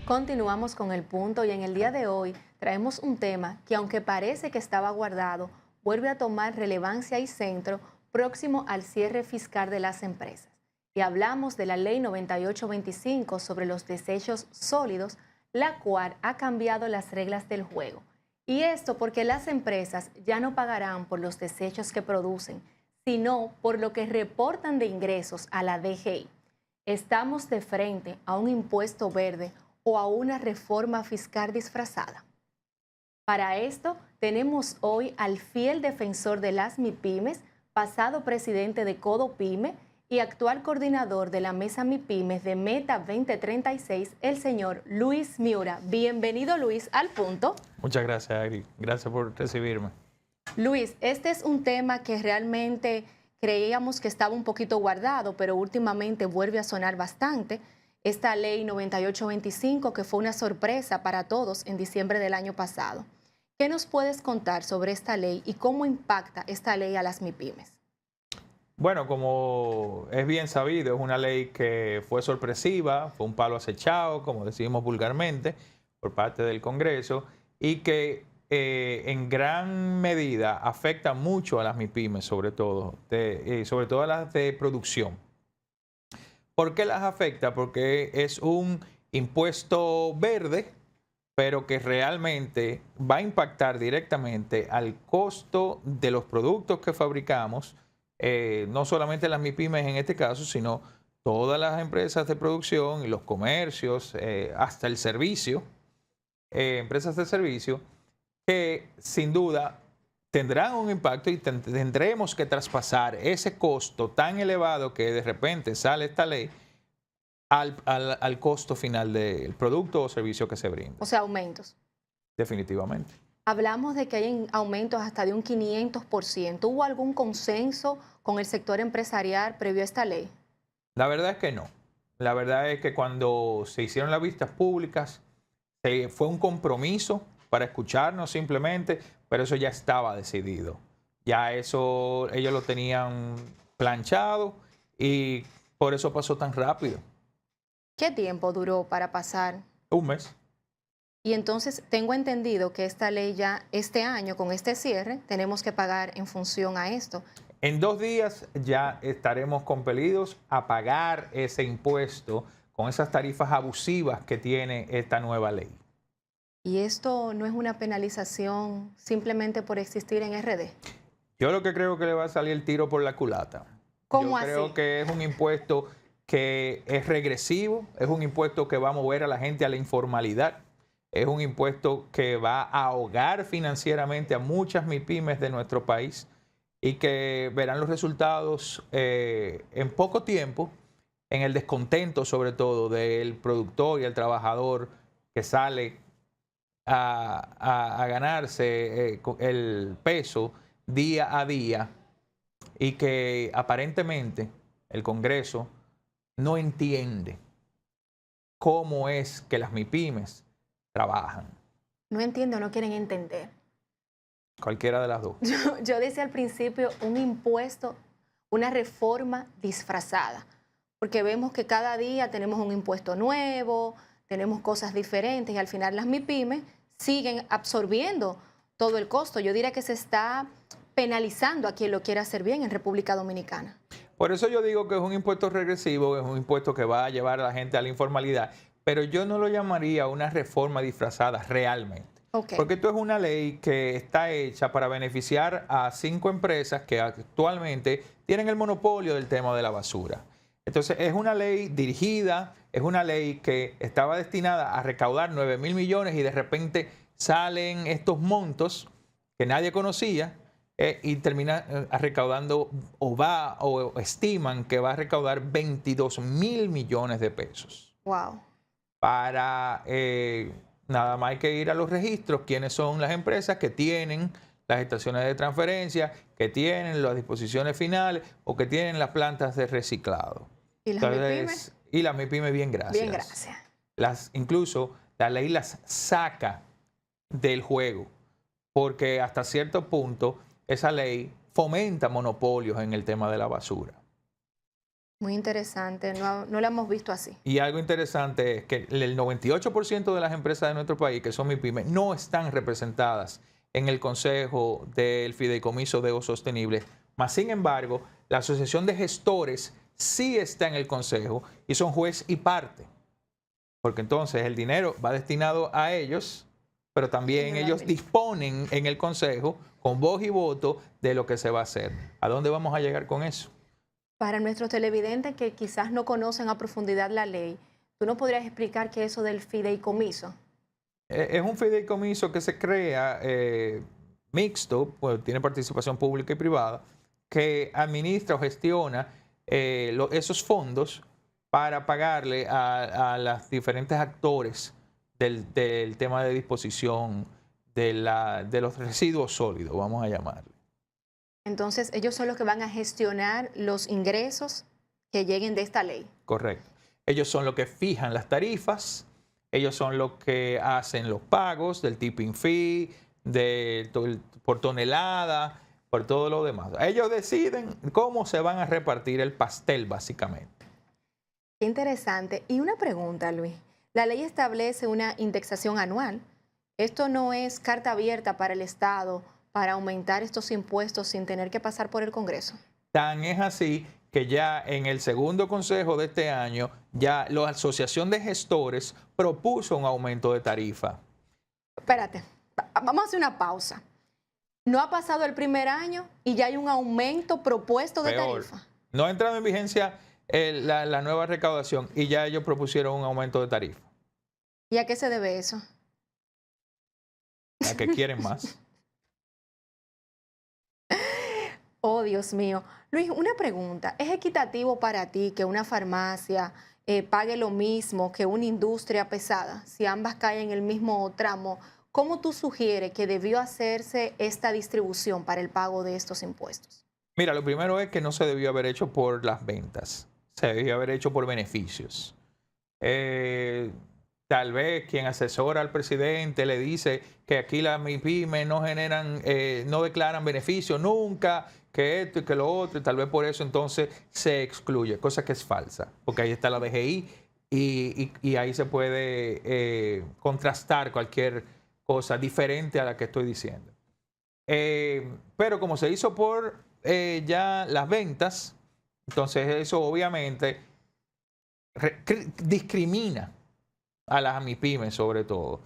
Continuamos con el punto y en el día de hoy traemos un tema que aunque parece que estaba guardado, vuelve a tomar relevancia y centro próximo al cierre fiscal de las empresas. Y hablamos de la Ley 9825 sobre los desechos sólidos, la cual ha cambiado las reglas del juego. Y esto porque las empresas ya no pagarán por los desechos que producen, sino por lo que reportan de ingresos a la DGI. Estamos de frente a un impuesto verde o a una reforma fiscal disfrazada. Para esto, tenemos hoy al fiel defensor de las MIPYMES, pasado presidente de Codopyme y actual coordinador de la Mesa MIPYMES de Meta 2036, el señor Luis Miura. Bienvenido, Luis, al punto. Muchas gracias, Ari. Gracias por recibirme. Luis, este es un tema que realmente creíamos que estaba un poquito guardado, pero últimamente vuelve a sonar bastante. Esta ley 9825, que fue una sorpresa para todos en diciembre del año pasado. ¿Qué nos puedes contar sobre esta ley y cómo impacta esta ley a las MIPYMES? Bueno, como es bien sabido, es una ley que fue sorpresiva, fue un palo acechado, como decimos vulgarmente, por parte del Congreso, y que en gran medida afecta mucho a las MIPYMES, sobre todo a las de producción. ¿Por qué las afecta? Porque es un impuesto verde, pero que realmente va a impactar directamente al costo de los productos que fabricamos, no solamente las MIPYMES en este caso, sino todas las empresas de producción y los comercios, hasta el servicio, empresas de servicio, que sin duda tendrán un impacto y tendremos que traspasar ese costo tan elevado que de repente sale esta ley al costo final del producto o servicio que se brinda. O sea, aumentos. Definitivamente. Hablamos de que hay aumentos hasta de un 500%. ¿Hubo algún consenso con el sector empresarial previo a esta ley? La verdad es que no. La verdad es que cuando se hicieron las vistas públicas, fue un compromiso para escucharnos simplemente, pero eso ya estaba decidido. Ya eso ellos lo tenían planchado y por eso pasó tan rápido. ¿Qué tiempo duró para pasar? Un mes. Y entonces tengo entendido que esta ley ya este año, con este cierre, tenemos que pagar en función a esto. En 2 días ya estaremos compelidos a pagar ese impuesto con esas tarifas abusivas que tiene esta nueva ley. ¿Y esto no es una penalización simplemente por existir en RD? Yo lo que creo que le va a salir el tiro por la culata. ¿Cómo Yo creo así? que es un impuesto que es regresivo, es un impuesto que va a mover a la gente a la informalidad, es un impuesto que va a ahogar financieramente a muchas MIPYMES de nuestro país y que verán los resultados en poco tiempo, en el descontento sobre todo del productor y el trabajador que sale a ganarse el peso día a día y que aparentemente el Congreso no entiende cómo es que las MIPYMES trabajan. No entiendo, no quieren entender. Cualquiera de las dos. Yo decía al principio un impuesto, una reforma disfrazada, porque vemos que cada día tenemos un impuesto nuevo, tenemos cosas diferentes y al final las MIPYMES siguen absorbiendo todo el costo. Yo diría que se está penalizando a quien lo quiera hacer bien en República Dominicana. Por eso yo digo que es un impuesto regresivo, es un impuesto que va a llevar a la gente a la informalidad, pero yo no lo llamaría una reforma disfrazada realmente. Okay. Porque esto es una ley que está hecha para beneficiar a 5 empresas que actualmente tienen el monopolio del tema de la basura. Entonces es una ley dirigida, es una ley que estaba destinada a recaudar 9.000 millones y de repente salen estos montos que nadie conocía y termina recaudando o estiman que va a recaudar 22.000 millones de pesos. Wow. Para nada más hay que ir a los registros, quiénes son las empresas que tienen las estaciones de transferencia, que tienen las disposiciones finales o que tienen las plantas de reciclado. ¿Y las MIPYMES? Y las MIPYMES, bien, gracias. Bien, gracias. Incluso la ley las saca del juego, porque hasta cierto punto esa ley fomenta monopolios en el tema de la basura. Muy interesante, no lo hemos visto así. Y algo interesante es que el 98% de las empresas de nuestro país, que son MIPYME, no están representadas en el Consejo del Fideicomiso de Uso Sostenible. Mas, sin embargo, la Asociación de Gestores sí está en el Consejo y son juez y parte. Porque entonces el dinero va destinado a ellos, pero también ellos disponen en el Consejo con voz y voto de lo que se va a hacer. ¿A dónde vamos a llegar con eso? Para nuestros televidentes que quizás no conocen a profundidad la ley, ¿tú no podrías explicar qué es eso del fideicomiso? Es un fideicomiso que se crea mixto, pues tiene participación pública y privada, que administra o gestiona esos fondos para pagarle a los diferentes actores del tema de disposición de los residuos sólidos, vamos a llamarlo. Entonces, ellos son los que van a gestionar los ingresos que lleguen de esta ley. Correcto. Ellos son los que fijan las tarifas, ellos son los que hacen los pagos del tipping fee, por tonelada, por todo lo demás. Ellos deciden cómo se van a repartir el pastel, básicamente. Qué interesante. Y una pregunta, Luis. La ley establece una indexación anual. ¿Esto no es carta abierta para el Estado para aumentar estos impuestos sin tener que pasar por el Congreso? Tan es así que ya en el segundo consejo de este año, ya la Asociación de Gestores propuso un aumento de tarifa. Espérate, vamos a hacer una pausa. No ha pasado el primer año y ya hay un aumento propuesto de tarifa. No ha entrado en vigencia la nueva recaudación y ya ellos propusieron un aumento de tarifa. ¿Y a qué se debe eso? ¿A qué quieren más? Oh, Dios mío. Luis, una pregunta. ¿Es equitativo para ti que una farmacia pague lo mismo que una industria pesada si ambas caen en el mismo tramo? ¿Cómo tú sugieres que debió hacerse esta distribución para el pago de estos impuestos? Mira, lo primero es que no se debió haber hecho por las ventas. Se debió haber hecho por beneficios. Tal vez quien asesora al presidente le dice que aquí las MIPYME no generan, no declaran beneficios nunca, que esto y que lo otro, y tal vez por eso entonces se excluye, cosa que es falsa, porque ahí está la DGI y ahí se puede contrastar cualquier cosa diferente a la que estoy diciendo. Pero como se hizo por ya las ventas, entonces eso obviamente discrimina a las MIPYME sobre todo.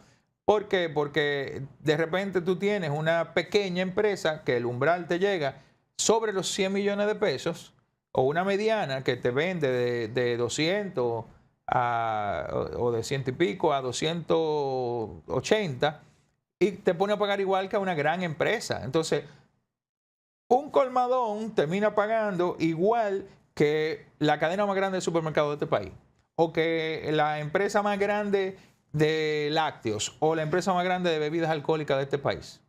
¿Por qué? Porque de repente tú tienes una pequeña empresa que el umbral te llega sobre los 100 millones de pesos, o una mediana que te vende de 200 o de 100 y pico a 280 y te pone a pagar igual que a una gran empresa. Entonces, un colmadón termina pagando igual que la cadena más grande de supermercados de este país, o que la empresa más grande de lácteos, o la empresa más grande de bebidas alcohólicas de este país,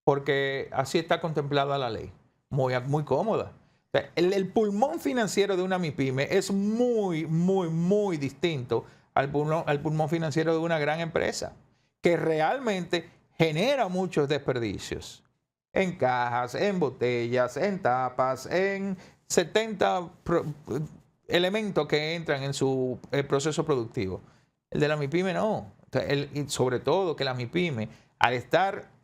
porque así está contemplada la ley. Muy cómoda. O sea, el pulmón financiero de una MIPYME es muy distinto al pulmón financiero de una gran empresa, que realmente genera muchos desperdicios en cajas, en botellas, en tapas, en 70 elementos que entran en su proceso productivo. El de la MIPYME no. Y sobre todo que la MIPYME, al estar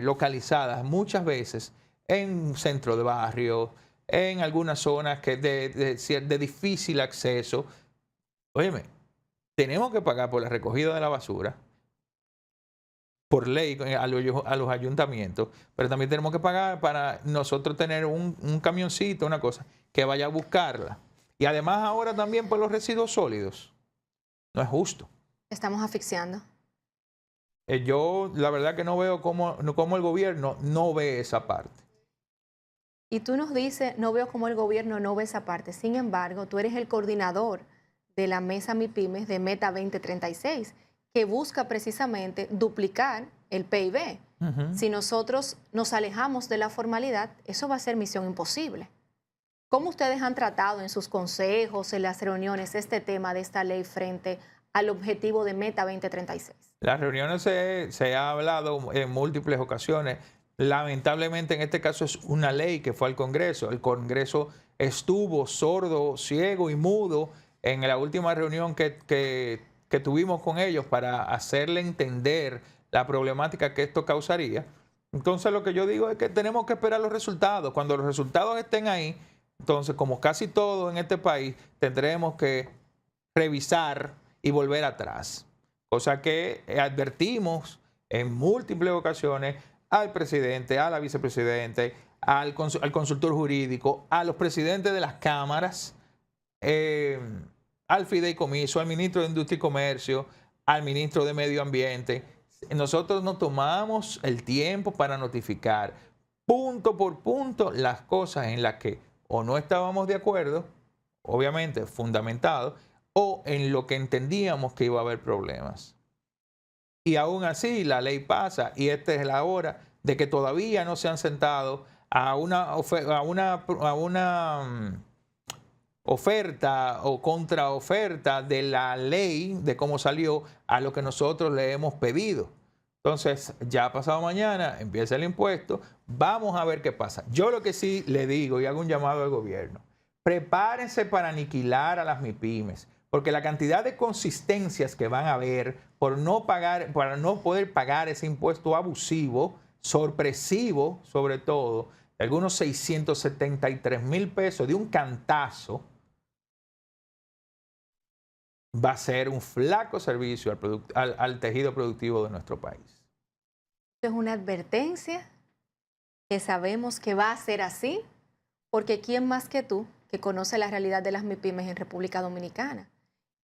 localizadas muchas veces en centro de barrio, en algunas zonas que de difícil acceso. Óyeme, tenemos que pagar por la recogida de la basura, por ley a los ayuntamientos, pero también tenemos que pagar para nosotros tener un camioncito, una cosa, que vaya a buscarla. Y además ahora también por los residuos sólidos. No es justo. Estamos asfixiando. Yo la verdad que no veo cómo el gobierno no ve esa parte. Y tú nos dices, no veo cómo el gobierno no ve esa parte. Sin embargo, tú eres el coordinador de la mesa MIPYME de Meta 2036, que busca precisamente duplicar el PIB. Si nosotros nos alejamos de la formalidad, eso va a ser misión imposible. ¿Cómo ustedes han tratado en sus consejos, en las reuniones, este tema de esta ley frente al objetivo de Meta 2036? Las reuniones se ha hablado en múltiples ocasiones. Lamentablemente en este caso es una ley que fue al Congreso. El Congreso estuvo sordo, ciego y mudo en la última reunión que tuvimos con ellos para hacerle entender la problemática que esto causaría. Entonces lo que yo digo es que tenemos que esperar los resultados. Cuando los resultados estén ahí, entonces como casi todo en este país, tendremos que revisar y volver atrás. Cosa que advertimos en múltiples ocasiones al presidente, a la vicepresidente, al consultor jurídico, a los presidentes de las cámaras, al fideicomiso, al ministro de Industria y Comercio, al ministro de Medio Ambiente. Nosotros nos tomamos el tiempo para notificar punto por punto las cosas en las que o no estábamos de acuerdo, obviamente fundamentado, o en lo que entendíamos que iba a haber problemas. Y aún así la ley pasa y esta es la hora de que todavía no se han sentado a una oferta o contraoferta de la ley, de cómo salió, a lo que nosotros le hemos pedido. Entonces, ya pasado mañana empieza el impuesto, vamos a ver qué pasa. Yo lo que sí le digo y hago un llamado al gobierno, prepárense para aniquilar a las MIPYMES, porque la cantidad de consistencias que van a haber por no pagar, para no poder pagar ese impuesto abusivo, sorpresivo sobre todo, de algunos 673,000 pesos de un cantazo, va a ser un flaco servicio al tejido productivo de nuestro país. Es una advertencia que sabemos que va a ser así, porque ¿quién más que tú que conoce la realidad de las MIPYMES en República Dominicana?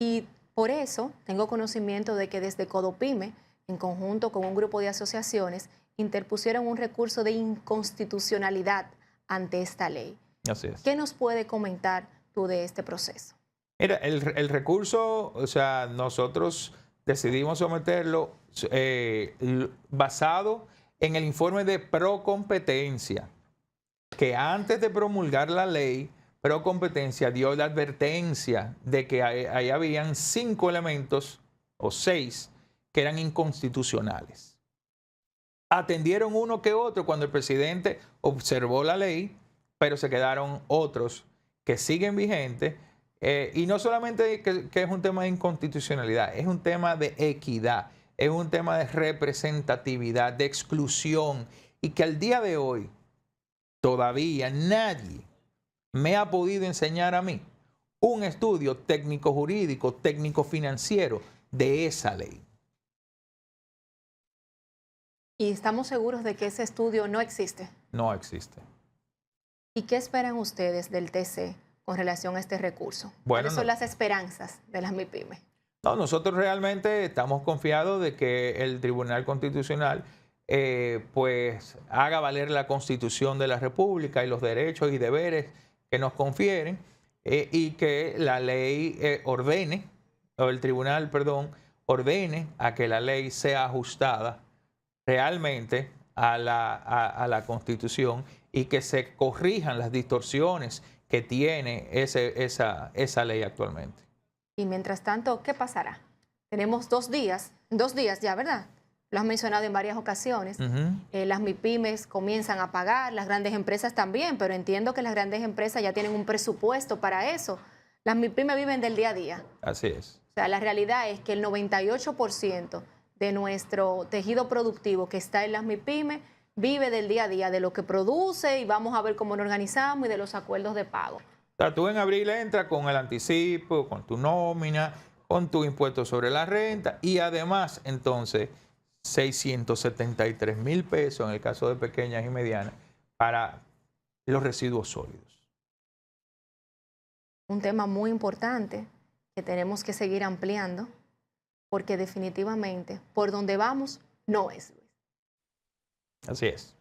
Y por eso tengo conocimiento de que desde Codopyme, en conjunto con un grupo de asociaciones, interpusieron un recurso de inconstitucionalidad ante esta ley. Así es. ¿Qué nos puede comentar tú de este proceso? Mira, el recurso, o sea, nosotros decidimos someterlo basado en el informe de Procompetencia, que antes de promulgar la ley, Procompetencia dio la advertencia de que ahí habían 5 elementos o 6 que eran inconstitucionales. Atendieron uno que otro cuando el presidente observó la ley, pero se quedaron otros que siguen vigentes. Y no solamente que es un tema de inconstitucionalidad, es un tema de equidad, es un tema de representatividad, de exclusión, y que al día de hoy todavía nadie me ha podido enseñar a mí un estudio técnico-jurídico, técnico-financiero de esa ley. ¿Y estamos seguros de que ese estudio no existe? No existe. ¿Y qué esperan ustedes del TC con relación a este recurso? Bueno, ¿Cuáles son las esperanzas de las MIPYMES? No, nosotros realmente estamos confiados de que el Tribunal Constitucional pues haga valer la Constitución de la República y los derechos y deberes que nos confieren y que la ley ordene, o el tribunal, perdón, ordene a que la ley sea ajustada realmente a la Constitución y que se corrijan las distorsiones que tiene esa ley actualmente. Y mientras tanto, ¿qué pasará? Tenemos 2 días ya, ¿verdad? Lo has mencionado en varias ocasiones. Las MIPYMES comienzan a pagar, las grandes empresas también, pero entiendo que las grandes empresas ya tienen un presupuesto para eso. Las MIPYMES viven del día a día. Así es. O sea, la realidad es que el 98% de nuestro tejido productivo que está en las MIPYMES vive del día a día, de lo que produce, y vamos a ver cómo nos organizamos, y de los acuerdos de pago. O sea, tú en abril entras con el anticipo, con tu nómina, con tu impuesto sobre la renta y además entonces 673,000 pesos en el caso de pequeñas y medianas para los residuos sólidos. Un tema muy importante que tenemos que seguir ampliando, porque definitivamente por donde vamos no es. Así es.